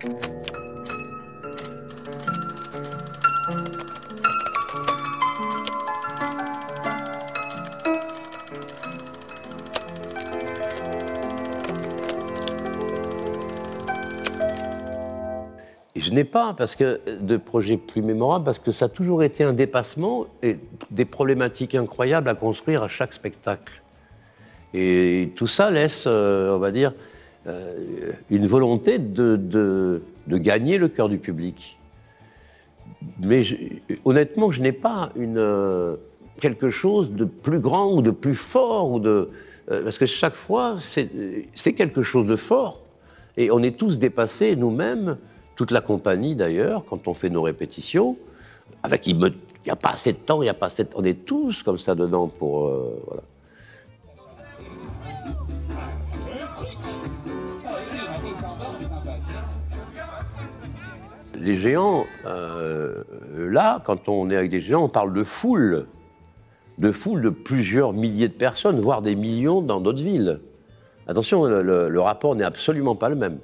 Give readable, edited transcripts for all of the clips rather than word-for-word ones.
Je n'ai pas de projet plus mémorable parce que ça a toujours été un dépassement et des problématiques incroyables à construire à chaque spectacle. Et tout ça laisse, on va dire, une volonté de gagner le cœur du public. Mais honnêtement, je n'ai pas quelque chose de plus grand ou de plus fort, parce que chaque fois, c'est quelque chose de fort. Et on est tous dépassés nous-mêmes, toute la compagnie d'ailleurs, quand on fait nos répétitions, avec il n'y a pas assez de temps, il n'y a pas assez de temps. On est tous comme ça dedans pour... voilà. Les géants, là, quand on est avec des géants, on parle de foule de plusieurs milliers de personnes, voire des millions dans d'autres villes. Attention, le rapport n'est absolument pas le même.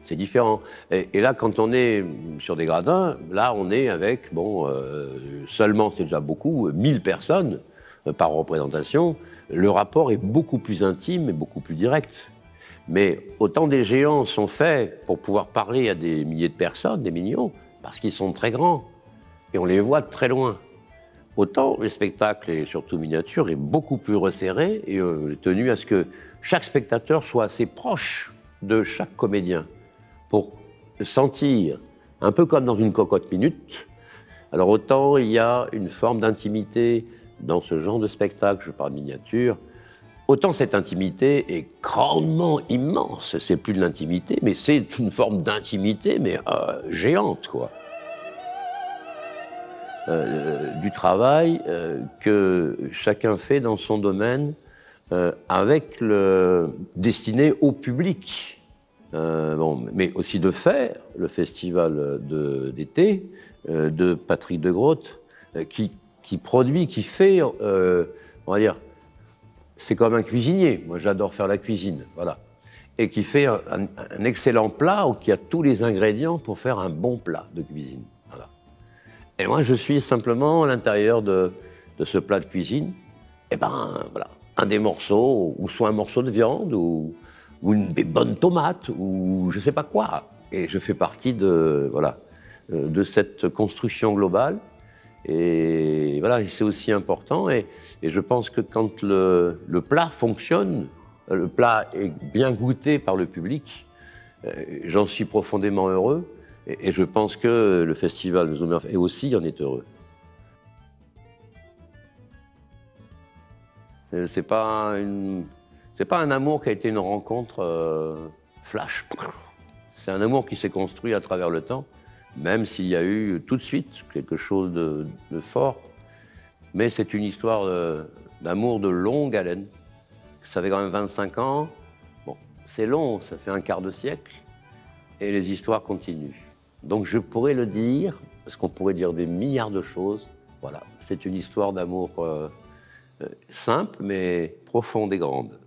C'est différent. Et là, quand on est sur des gradins, là, on est avec, bon, seulement, c'est déjà beaucoup, 1000 personnes par représentation. Le rapport est beaucoup plus intime et beaucoup plus direct. Mais autant des géants sont faits pour pouvoir parler à des milliers de personnes, des millions, parce qu'ils sont très grands et on les voit de très loin. Autant le spectacle, et surtout miniature, est beaucoup plus resserré et tenu à ce que chaque spectateur soit assez proche de chaque comédien pour sentir, un peu comme dans une cocotte minute. Alors autant il y a une forme d'intimité dans ce genre de spectacle, je parle miniature, autant cette intimité est grandement immense. C'est plus de l'intimité, mais c'est une forme d'intimité, mais géante, quoi. Du travail que chacun fait dans son domaine avec destiné au public. Bon, mais aussi de faire le festival d'été de Patrick de Groot, qui produit, qui fait, on va dire, c'est comme un cuisinier. Moi, j'adore faire la cuisine, voilà. Et qui fait un excellent plat ou qui a tous les ingrédients pour faire un bon plat de cuisine, voilà. Et moi, je suis simplement à l'intérieur de ce plat de cuisine, et ben, voilà, un des morceaux, ou soit un morceau de viande, ou des bonnes tomates, ou je sais pas quoi. Et je fais partie de cette construction globale. Et voilà, c'est aussi important. Et je pense que quand le plat fonctionne, le plat est bien goûté par le public, j'en suis profondément heureux. Et je pense que le festival Zoomers aussi en est heureux. C'est pas un amour qui a été une rencontre flash. C'est un amour qui s'est construit à travers le temps, même s'il y a eu tout de suite quelque chose de fort. Mais c'est une histoire d'amour de longue haleine. Ça fait quand même 25 ans. Bon, c'est long, ça fait un quart de siècle. Et les histoires continuent. Donc je pourrais le dire, parce qu'on pourrait dire des milliards de choses. Voilà, c'est une histoire d'amour simple, mais profonde et grande.